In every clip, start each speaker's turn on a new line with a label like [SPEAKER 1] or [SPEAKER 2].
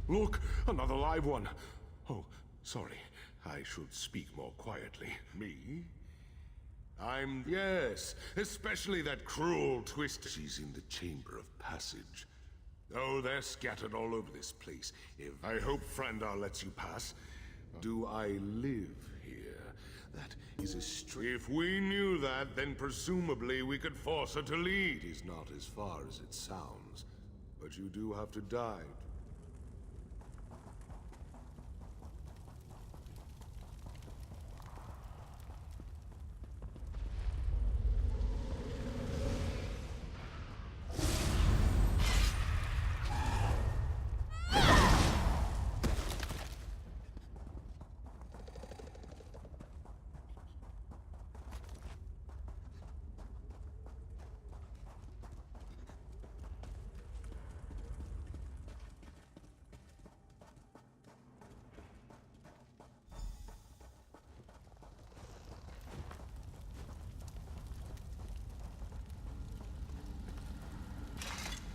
[SPEAKER 1] Look, another live one. Oh, sorry. I should speak more quietly. Me? Yes, especially that cruel twist. She's in the Chamber of Passage. Oh, they're scattered all over this place. I hope Frandar lets you pass. Do I live here? That is a If we knew that, then presumably we could force her to lead. It is not as far as it sounds. But you do have to die.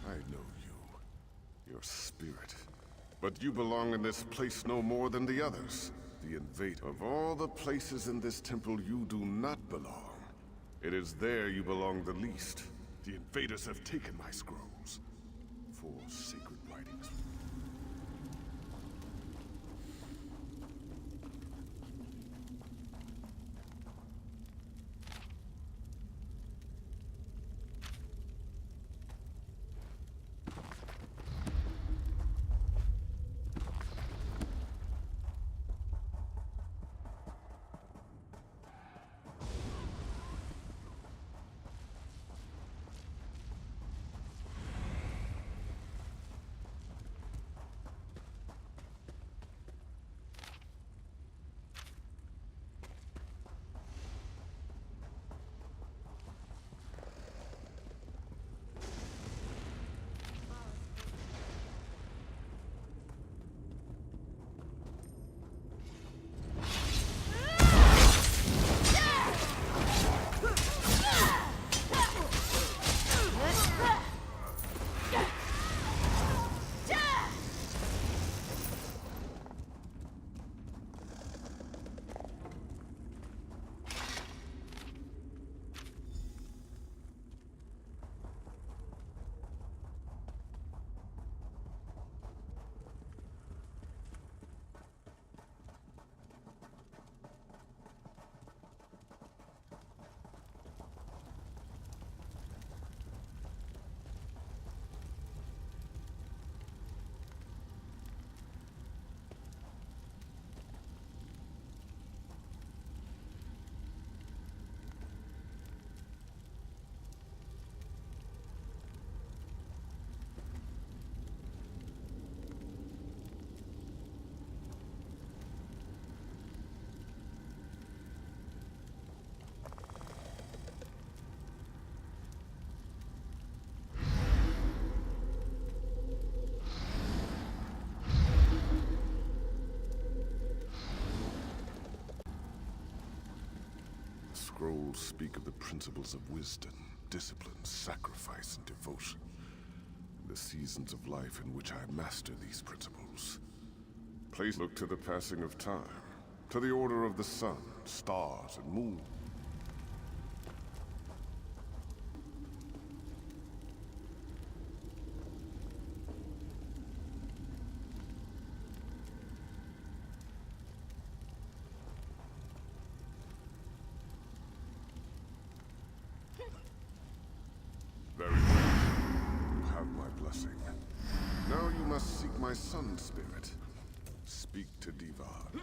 [SPEAKER 2] I know you. Your spirit. But you belong in this place no more than the others. The invader. Of all the places in this temple, you do not belong. It is there you belong the least. The invaders have taken my scrolls. 4 sacred writings. Scrolls speak of the principles of wisdom, discipline, sacrifice, and devotion. The seasons of life in which I master these principles. Please look to the passing of time, to the order of the sun, stars, and moon. Very well. You have my blessing. Now you must seek my sun spirit. Speak to Divad.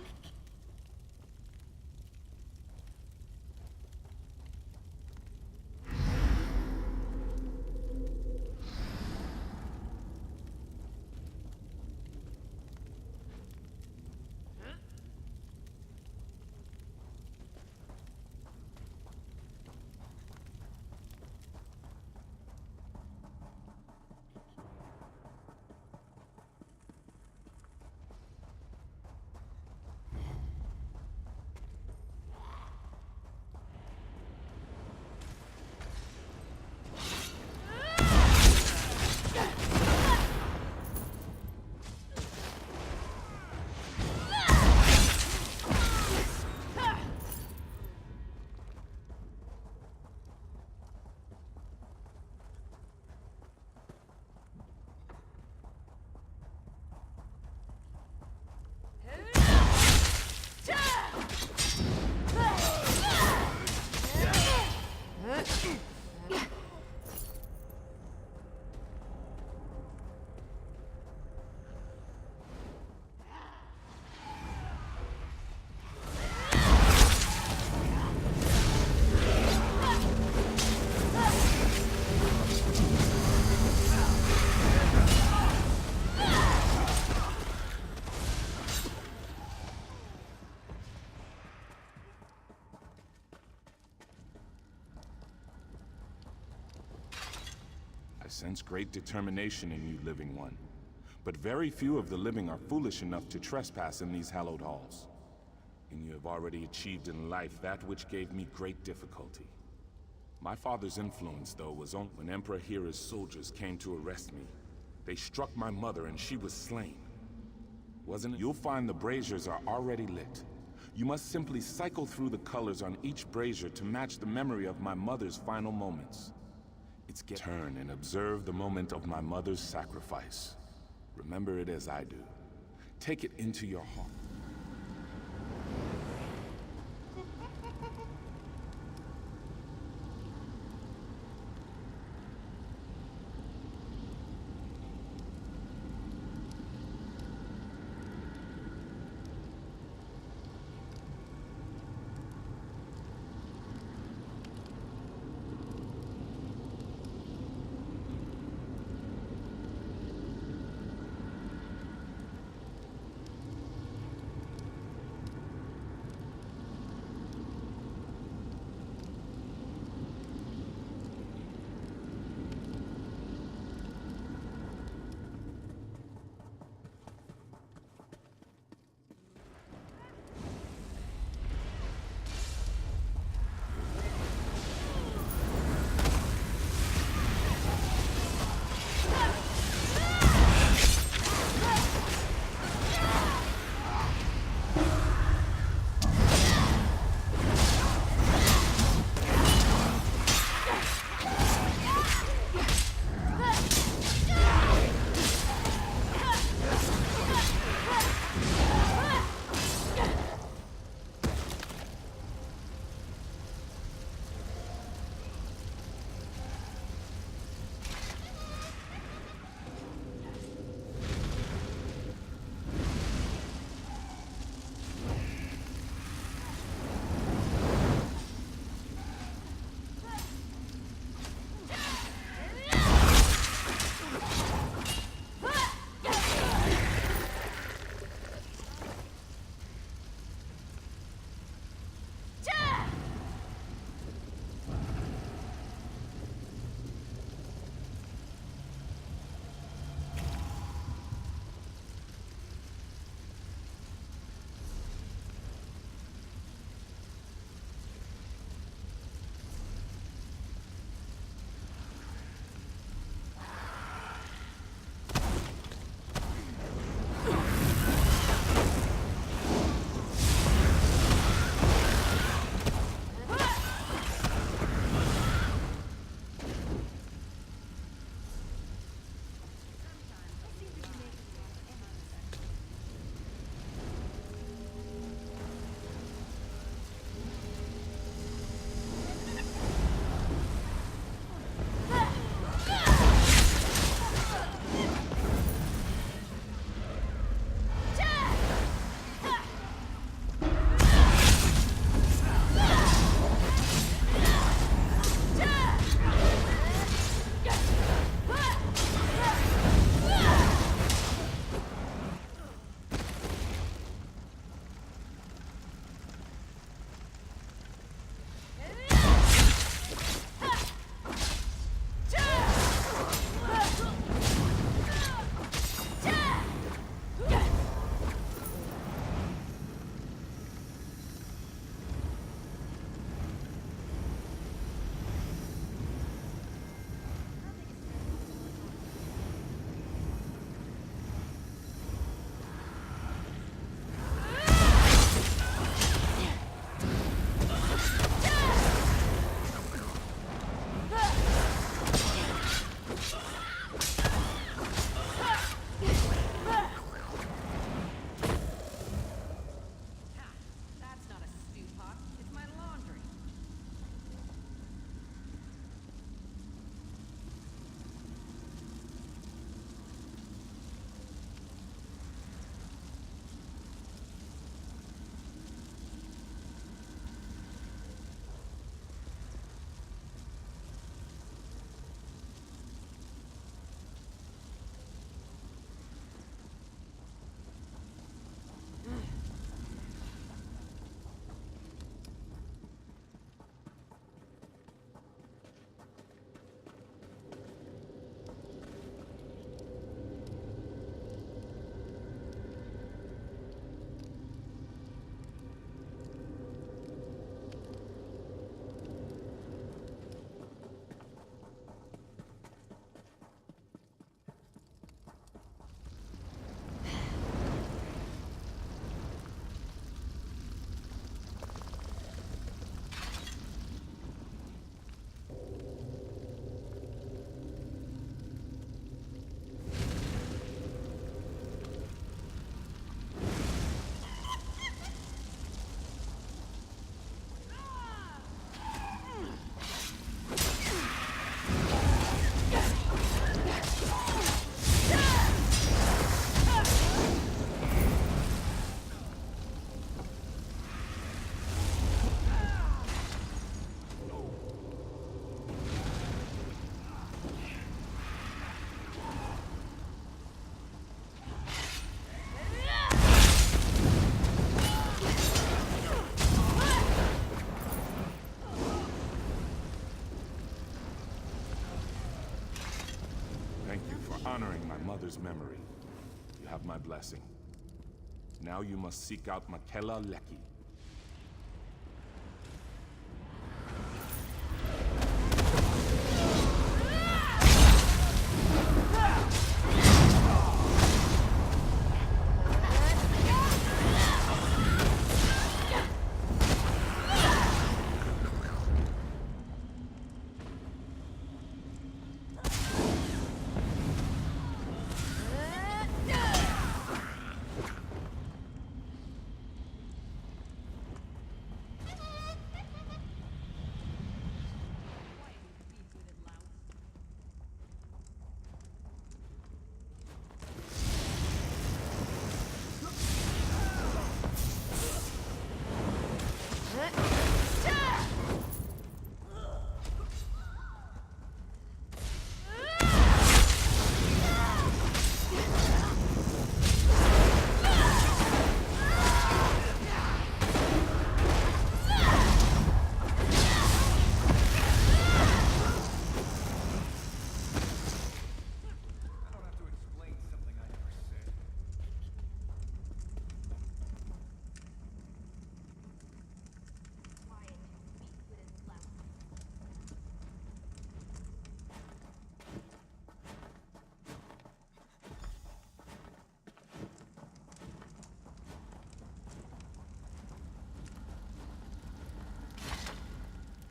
[SPEAKER 3] sense great determination in you, living one. But very few of the living are foolish enough to trespass in these hallowed halls. And you have already achieved in life that which gave me great difficulty. My father's influence, though, was on when Emperor Hera's soldiers came to arrest me. They struck my mother and she was slain. Wasn't it? You'll find the braziers are already lit. You must simply cycle through the colors on each brazier to match the memory of my mother's final moments. Turn and observe the moment of my mother's sacrifice. Remember it as I do. Take it into your heart. mother's memory. You have my blessing. Now you must seek out Makela Leki.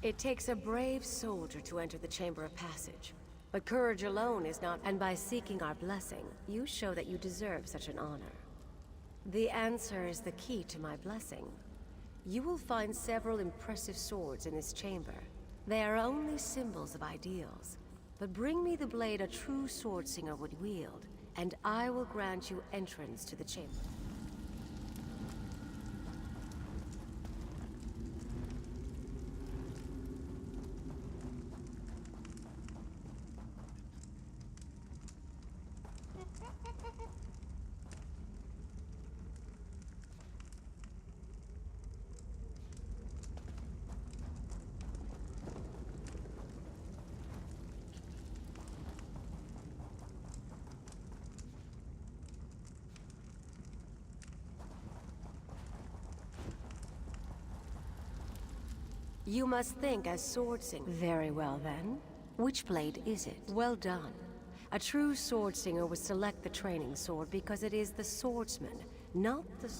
[SPEAKER 4] It takes a brave soldier to enter the Chamber of Passage. But courage alone is not, and by seeking our blessing, you show that you deserve such an honor. The answer is the key to my blessing. You will find several impressive swords in this chamber. They are only symbols of ideals. But bring me the blade a true swordsinger would wield, and I will grant you entrance to the chamber. You must think as swordsing. Very well then. Which blade is it? Well done. A true swordsinger would select the training sword because it is the swordsman, not the...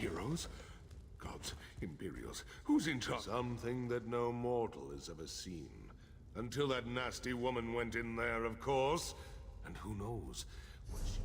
[SPEAKER 1] Heroes? Gods, Imperials, who's in charge? Something that no mortal has ever seen. Until that nasty woman went in there, of course. And who knows what she...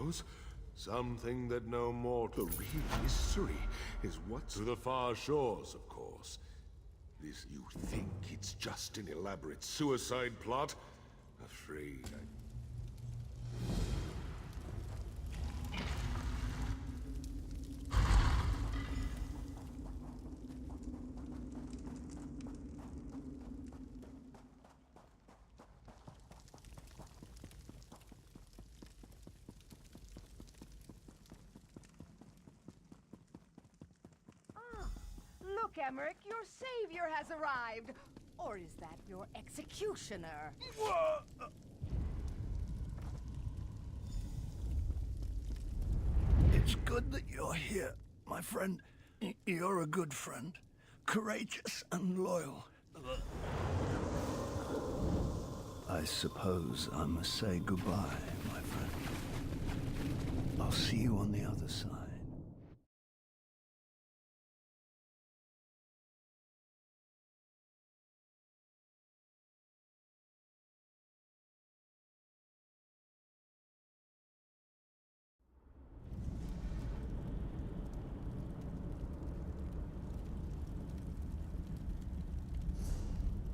[SPEAKER 1] knows? Something that no mortal. The real mystery is what's to the far shores, of course. This, you think it's just an elaborate suicide plot? Afraid I...
[SPEAKER 5] Look, Emmerich, your savior has arrived. Or is that your executioner?
[SPEAKER 6] It's good that you're here, my friend. You're a good friend. Courageous and loyal. I suppose I must say goodbye, my friend. I'll see you on the other side.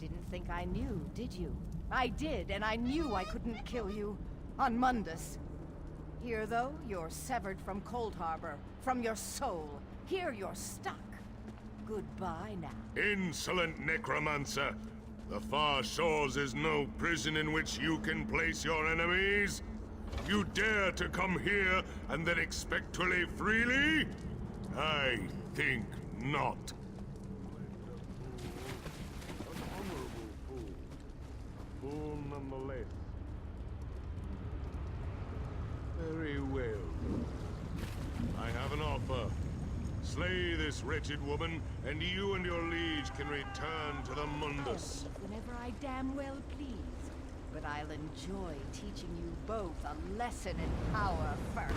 [SPEAKER 5] Didn't think I knew, did you? I did, and I knew I couldn't kill you. On Mundus. Here, though, you're severed from Coldharbor, from your soul. Here you're stuck. Goodbye now.
[SPEAKER 1] Insolent necromancer! The far shores is no prison in which you can place your enemies! You dare to come here and then expect to live freely? I think not. Fool nonetheless. Very well. I have an offer. Slay this wretched woman, and you and your liege can return to the Mundus.
[SPEAKER 5] Whenever I damn well please. But I'll enjoy teaching you both a lesson in power first.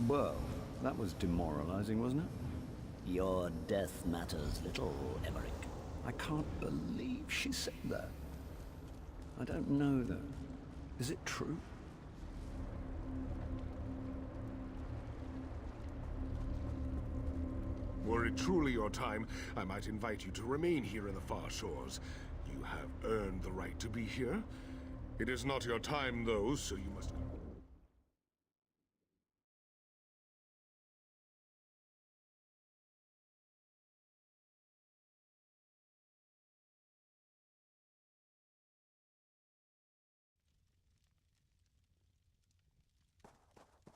[SPEAKER 6] Well, that was demoralizing, wasn't it?
[SPEAKER 7] Your death matters little, Emmerich.
[SPEAKER 6] I can't believe she said that. I don't know, though. Is it true?
[SPEAKER 1] Were it truly your time, I might invite you to remain here in the far shores. You have earned the right to be here. It is not your time, though, so you must...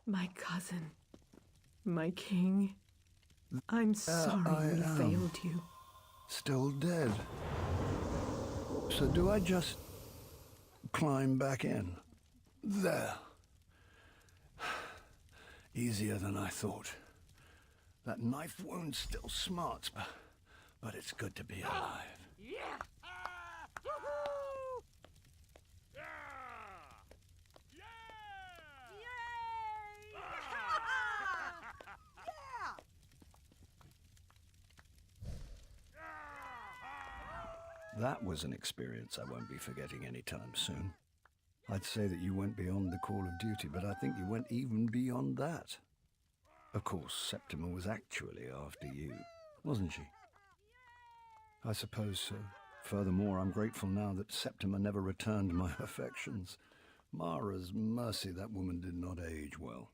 [SPEAKER 8] My cousin. My king. I'm sorry we failed you.
[SPEAKER 6] Still dead. So do I just climb back in? There. Easier than I thought. That knife wound still smarts, but it's good to be alive.
[SPEAKER 5] Yeah!
[SPEAKER 6] That was an experience I won't be forgetting anytime soon. I'd say that you went beyond the call of duty, but I think you went even beyond that. Of course, Septima was actually after you, wasn't she? I suppose so. Furthermore, I'm grateful now that Septima never returned my affections. Mara's mercy, that woman did not age well.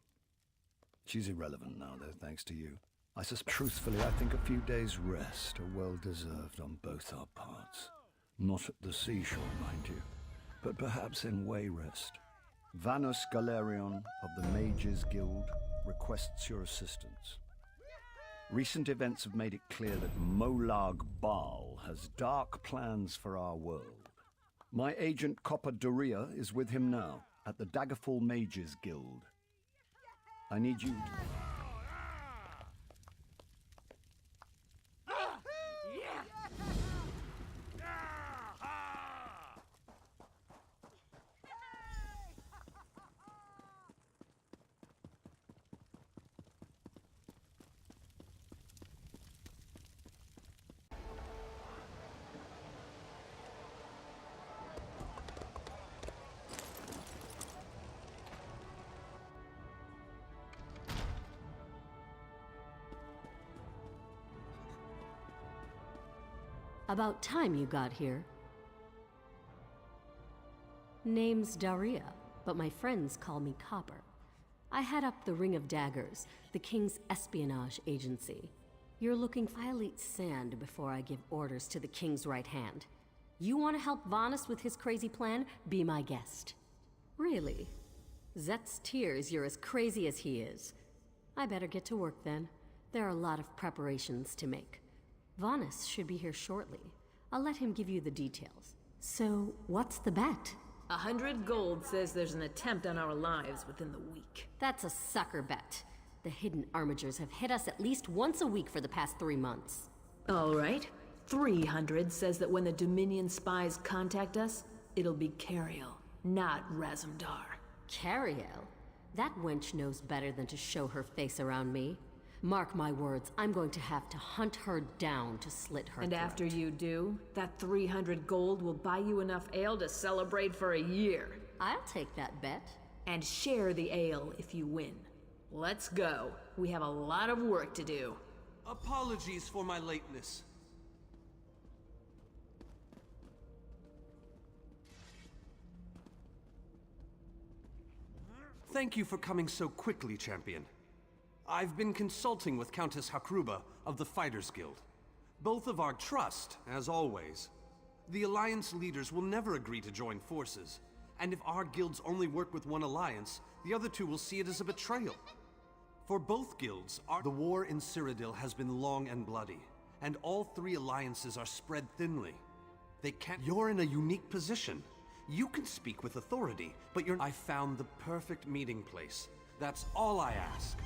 [SPEAKER 6] She's irrelevant now, though, thanks to you. Truthfully, I think a few days' rest are well-deserved on both our parts. Not at the seashore, mind you, but perhaps in way rest. Vanus Galerion of the Mages Guild requests your assistance. Recent events have made it clear that Molag Bal has dark plans for our world. My agent Copper Doria is with him now, at the Daggerfall Mages Guild. I need you to...
[SPEAKER 9] About time you got here. Name's Daria, but my friends call me Copper. I head up the Ring of Daggers, the King's espionage agency. You're looking... I'll eat sand before I give orders to the King's right hand. You want to help Vanus with his crazy plan? Be my guest. Really? Zet's tears you're as crazy as he is. I better get to work then. There are a lot of preparations to make. Vanus should be here shortly. I'll let him give you the details. So, what's the bet?
[SPEAKER 8] 100 gold says there's an attempt on our lives within the week.
[SPEAKER 9] That's a sucker bet. The hidden armigers have hit us at least once a week for the past 3 months.
[SPEAKER 8] All right. 300 says that when the Dominion spies contact us, it'll be Cariel, not Razumdar.
[SPEAKER 9] Cariel? That wench knows better than to show her face around me. Mark my words, I'm going to have to hunt her down to slit her
[SPEAKER 8] And
[SPEAKER 9] throat.
[SPEAKER 8] after you do, that 300 gold will buy you enough ale to celebrate for a year.
[SPEAKER 9] I'll take that bet.
[SPEAKER 8] And share the ale if you win. Let's go. We have a lot of work to do.
[SPEAKER 10] Apologies for my lateness. Thank you for coming so quickly, champion. I've been consulting with Countess Hakruba of the Fighters Guild. Both of our trust, as always. The Alliance leaders will never agree to join forces, and if our guilds only work with one alliance, the other two will see it as a betrayal. For both guilds, the war in Cyrodiil has been long and bloody, and all three alliances are spread thinly. They can't... You're in a unique position. You can speak with authority, but I found the perfect meeting place. That's all I ask.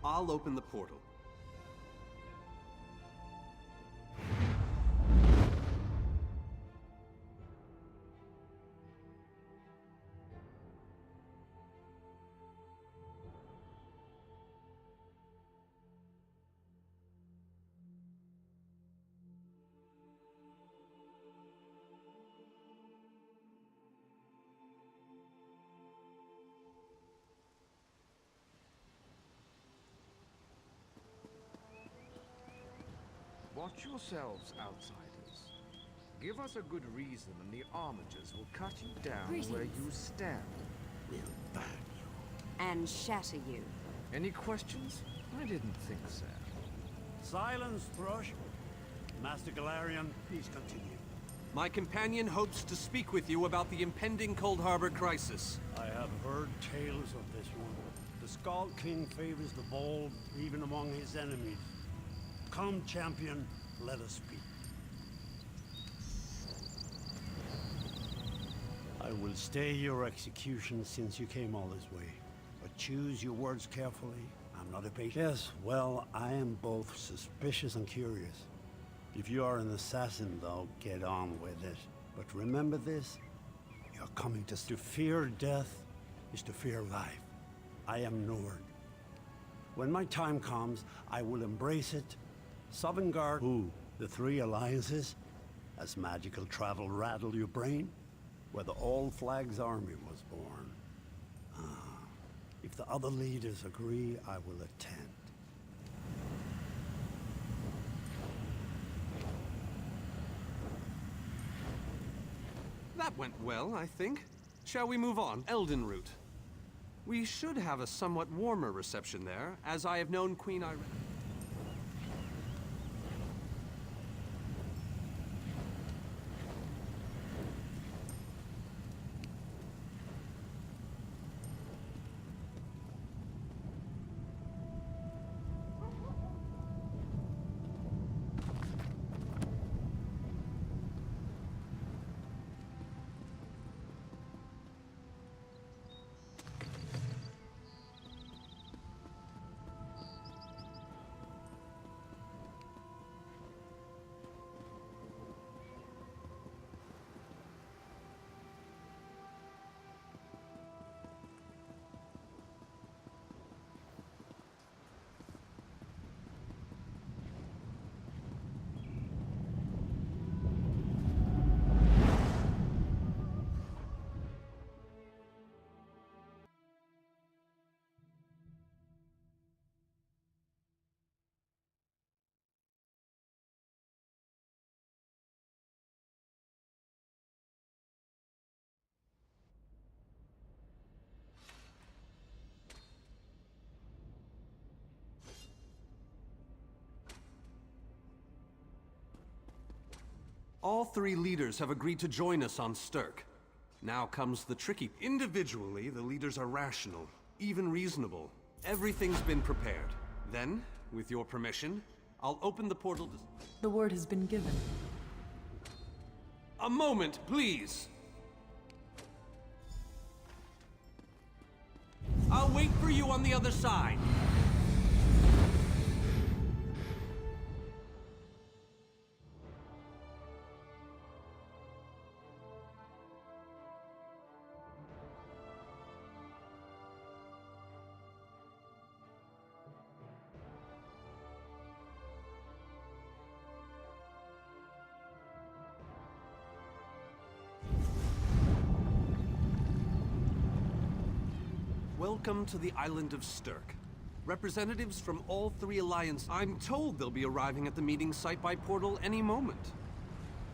[SPEAKER 10] I'll open the portal.
[SPEAKER 11] Watch yourselves, outsiders. Give us a good reason and the Armigers will cut you down
[SPEAKER 4] Greetings.
[SPEAKER 11] where you stand.
[SPEAKER 1] We'll ban you.
[SPEAKER 4] And shatter you.
[SPEAKER 11] Any questions? I didn't think so.
[SPEAKER 12] Silence, Thrush. Master Galarian, please continue.
[SPEAKER 10] My companion hopes to speak with you about the impending Coldharbor crisis.
[SPEAKER 12] I have heard tales of this one. The Skald King favors the bold, even among his enemies. Come, champion, let us speak. I will stay your execution since you came all this way. But choose your words carefully. I'm not a patient. Yes, well, I am both suspicious and curious. If you are an assassin, though, get on with it. But remember this, you're coming to fear death is to fear life. I am Nord. When my time comes, I will embrace it. Sovngarde, who? The three alliances? Has magical travel rattle your brain? Where the All Flags army was born. If the other leaders agree, I will attend.
[SPEAKER 10] That went well, I think. Shall we move on? Elden Root. We should have a somewhat warmer reception there, as I have known Queen Irene. All three leaders have agreed to join us on Sturk. Now comes the tricky. Individually, the leaders are rational, even reasonable. Everything's been prepared. Then, with your permission, I'll open the portal to...
[SPEAKER 13] The word has been given.
[SPEAKER 10] A moment, please! I'll wait for you on the other side. Welcome to the island of Sturk. Representatives from all three alliances. I'm told they'll be arriving at the meeting site by portal any moment.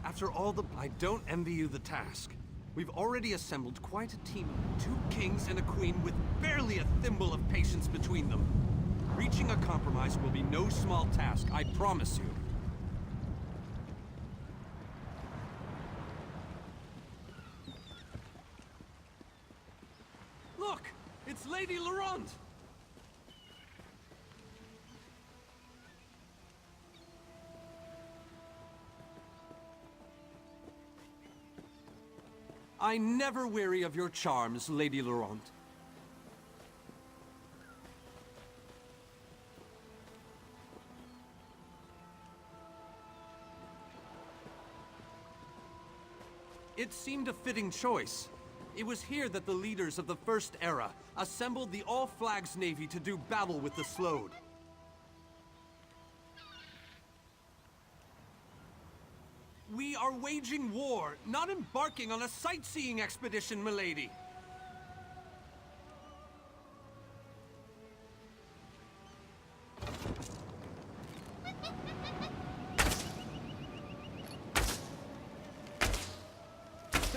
[SPEAKER 10] After all the... I don't envy you the task. We've already assembled quite a team. 2 kings and a queen with barely a thimble of patience between them. Reaching a compromise will be no small task, I promise you. Look! It's Lady Laurent! I never weary of your charms, Lady Laurent. It seemed a fitting choice. It was here that the leaders of the First Era assembled the All Flags Navy to do battle with the Slode. We are waging war, not embarking on a sightseeing expedition, milady.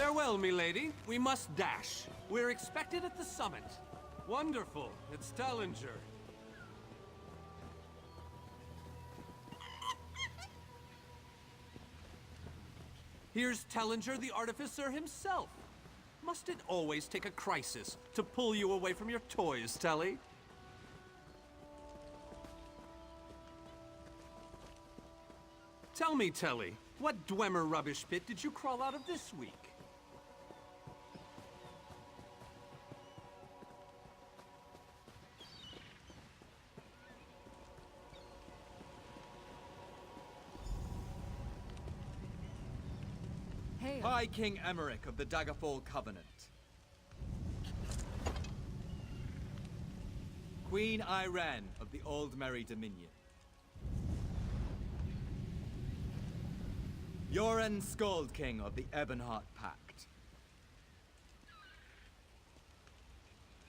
[SPEAKER 10] Farewell, milady. We must dash. We're expected at the summit. Wonderful. It's Tellinger. Here's Tellinger, the artificer himself. Must it always take a crisis to pull you away from your toys, Telly? Tell me, Telly, what Dwemer rubbish pit did you crawl out of this week?
[SPEAKER 13] High King Emmerich of the Daggerfall Covenant. Queen Irene of the Old Merry Dominion. Yoren Skald King of the Ebonheart Pact.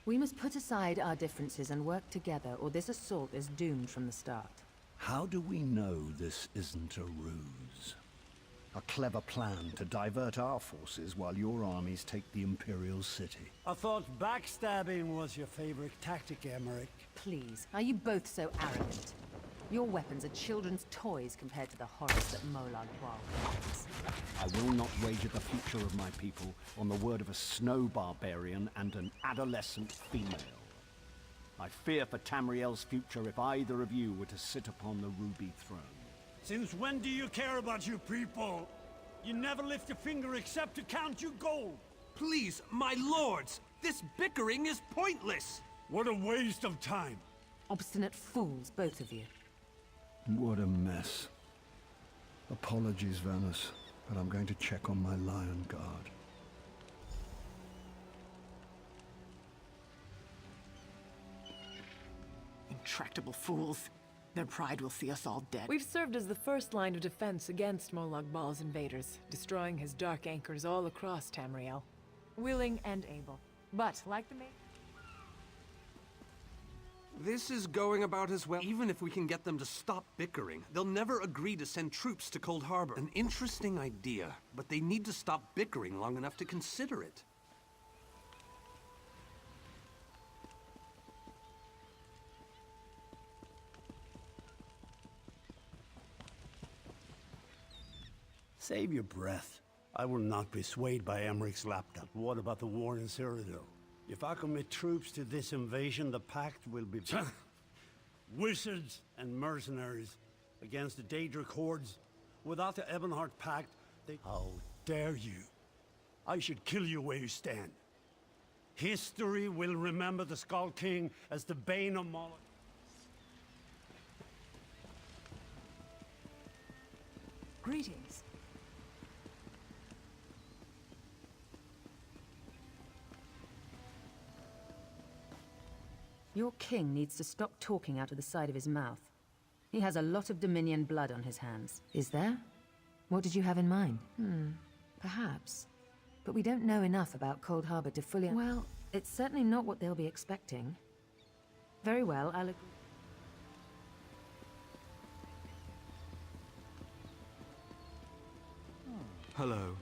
[SPEAKER 14] We must put aside our differences and work together, or this assault is doomed from the start.
[SPEAKER 6] How do we know this isn't a ruse? A clever plan to divert our forces while your armies take the Imperial city.
[SPEAKER 12] I thought backstabbing was your favorite tactic, Emmerich.
[SPEAKER 14] Please, are you both so arrogant? Your weapons are children's toys compared to the horrors that Molag Bal provides.
[SPEAKER 6] I will not wager the future of my people on the word of a snow barbarian and an adolescent female. I fear for Tamriel's future if either of you were to sit upon the Ruby Throne.
[SPEAKER 12] Since when do you care about your people? You never lift a finger except to count your gold.
[SPEAKER 10] Please, my lords, this bickering is pointless.
[SPEAKER 12] What a waste of time.
[SPEAKER 14] Obstinate fools, both of you.
[SPEAKER 6] What a mess. Apologies, Vanus, but I'm going to check on my lion guard.
[SPEAKER 15] Intractable fools. Their pride will see us all dead.
[SPEAKER 16] We've served as the first line of defense against Molag Bal's invaders, destroying his dark anchors all across Tamriel. Willing and able. But, like the
[SPEAKER 10] This is going about as well. Even if we can get them to stop bickering, they'll never agree to send troops to Coldharbor. An interesting idea, but they need to stop bickering long enough to consider it.
[SPEAKER 12] Save your breath. I will not be swayed by Emmerich's lapdog. What about the war in Cyrodiil? If I commit troops to this invasion, the Pact will be... wizards and mercenaries against the Daedric hordes. Without the Ebonheart Pact, they... How dare you? I should kill you where you stand. History will remember the Skull King as the bane of Moloch.
[SPEAKER 16] Greetings.
[SPEAKER 14] Your king needs to stop talking out of the side of his mouth. He has a lot of Dominion blood on his hands. Is there? What did you have in mind? Perhaps. But we don't know enough about Coldharbor to fully... Well, it's certainly not what they'll be expecting. Very well, I'll agree.
[SPEAKER 10] Hello.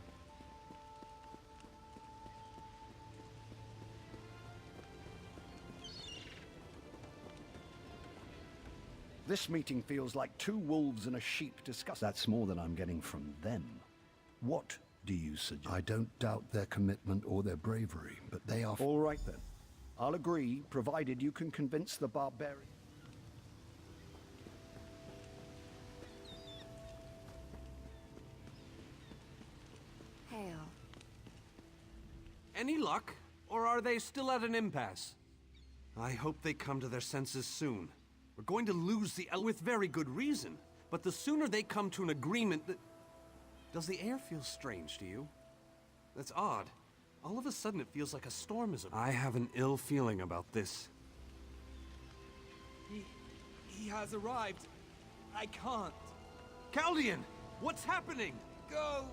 [SPEAKER 6] This meeting feels like two wolves and a sheep discussing. That's more than I'm getting from them. What do you suggest? I don't doubt their commitment or their bravery, but they are... All right then. I'll agree, provided you can convince the barbarian.
[SPEAKER 16] Hail.
[SPEAKER 10] Any luck? Or are they still at an impasse? I hope they come to their senses soon. We're going to lose the with very good reason. But the sooner they come to an agreement that... Does the air feel strange to you? That's odd. All of a sudden it feels like a storm is... I have an ill feeling about this.
[SPEAKER 13] He has arrived. I can't.
[SPEAKER 10] Chaldean! What's happening?
[SPEAKER 13] Go!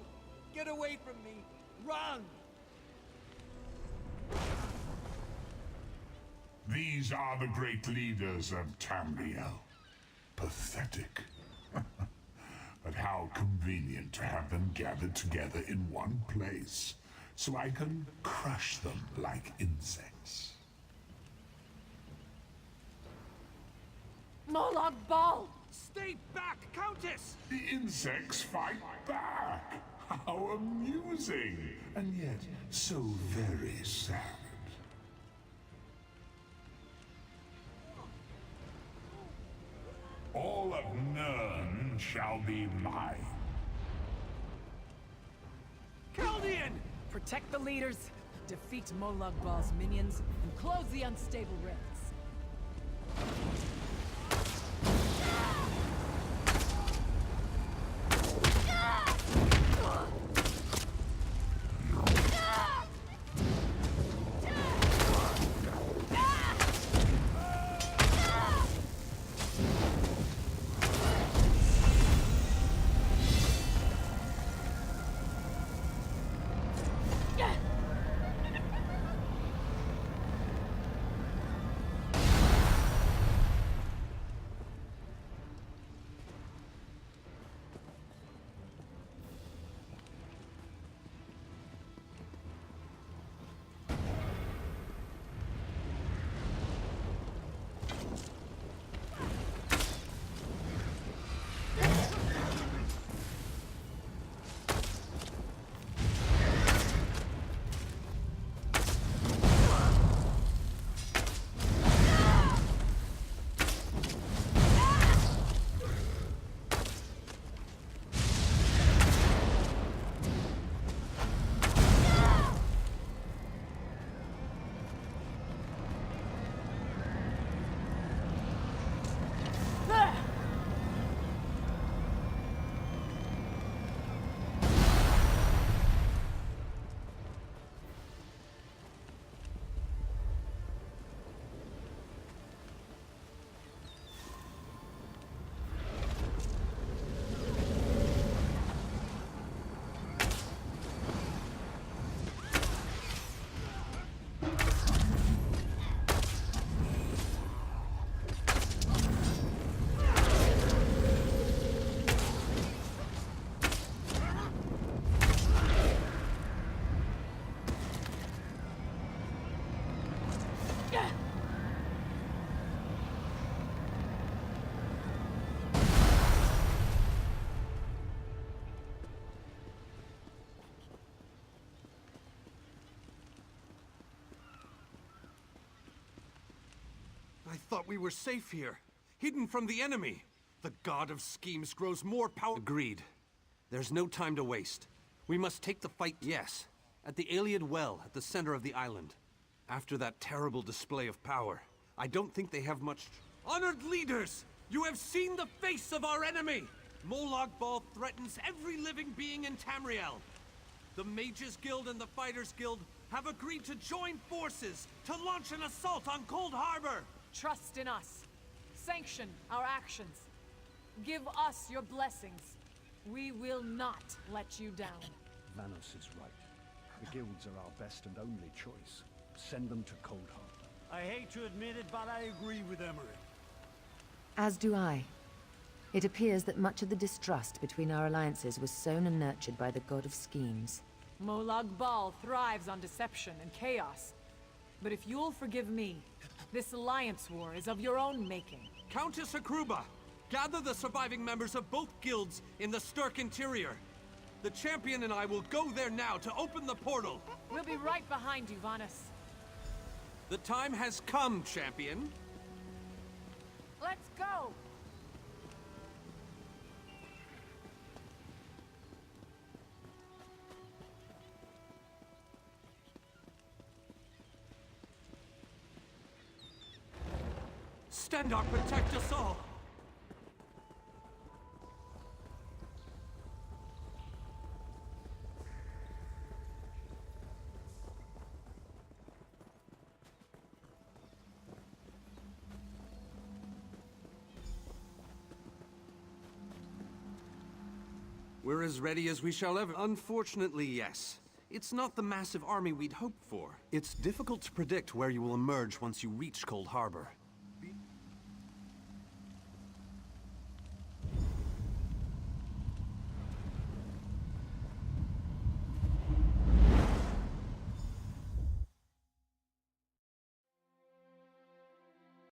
[SPEAKER 13] Get away from me! Run!
[SPEAKER 17] These are the great leaders of Tamriel. Pathetic. But how convenient to have them gathered together in one place. so I can crush them like insects.
[SPEAKER 16] Molag Bal!
[SPEAKER 10] Stay back, Countess!
[SPEAKER 17] The insects fight back! How amusing! And yet, so very sad. All of Nirn shall be mine.
[SPEAKER 16] Chaldean! Protect the leaders, defeat Molag Bal's minions, and close the unstable rifts.
[SPEAKER 10] I thought we were safe here, hidden from the enemy. The god of schemes grows more powerful. Agreed. There's no time to waste. We must take the fight, yes, at the Iliad Well at the center of the island. After that terrible display of power, I don't think they have much... Honored leaders! You have seen the face of our enemy! Molag Bal threatens every living being in Tamriel. The Mages Guild and the Fighters Guild have agreed to join forces to launch an assault on Coldharbor!
[SPEAKER 16] Trust in us. Sanction our actions. Give us your blessings. We will not let you down.
[SPEAKER 6] Vanos is right. The guilds are our best and only choice. Send them to Coldharbor.
[SPEAKER 12] I hate to admit it, but I agree with Emery.
[SPEAKER 14] As do I. It appears that much of the distrust between our alliances was sown and nurtured by the god of schemes.
[SPEAKER 16] Molag Bal thrives on deception and chaos. But if you'll forgive me, this alliance war is of your own making.
[SPEAKER 10] Countess Hakruba, gather the surviving members of both guilds in the Sturk interior. The champion and I will go there now to open the portal.
[SPEAKER 16] We'll be right behind you, Vanos.
[SPEAKER 10] The time has come, champion.
[SPEAKER 16] Let's go!
[SPEAKER 10] Stendarr, protect us all! We're as ready as we shall ever. Unfortunately, yes. It's not the massive army we'd hoped for. It's difficult to predict where you will emerge once you reach Coldharbor.